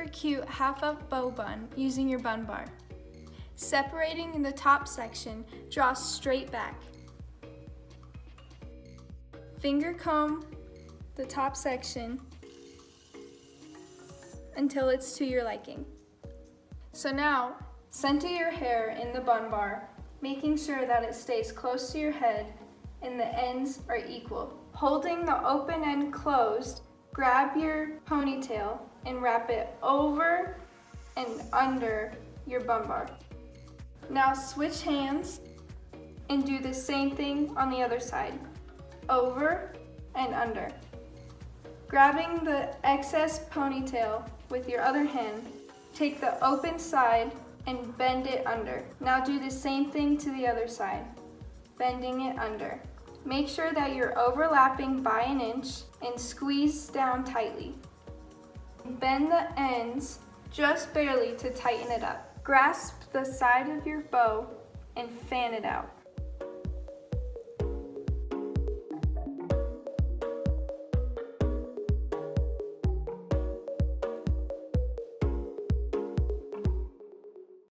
super cute half-up bow bun using your bun bar. Separating in the top section, draw straight back. Finger comb the top section until it's to your liking. So now, center your hair in the bun bar, making sure that it stays close to your head and the ends are equal. Holding the open end closed, grab your ponytail and wrap it over and under your bun bar. Now switch hands and do the same thing on the other side, over and under. Grabbing the excess ponytail with your other hand, take the open side and bend it under. Now do the same thing to the other side, bending it under. Make sure that you're overlapping by an inch and squeeze down tightly. Bend the ends just barely to tighten it up. Grasp the side of your bow and fan it out.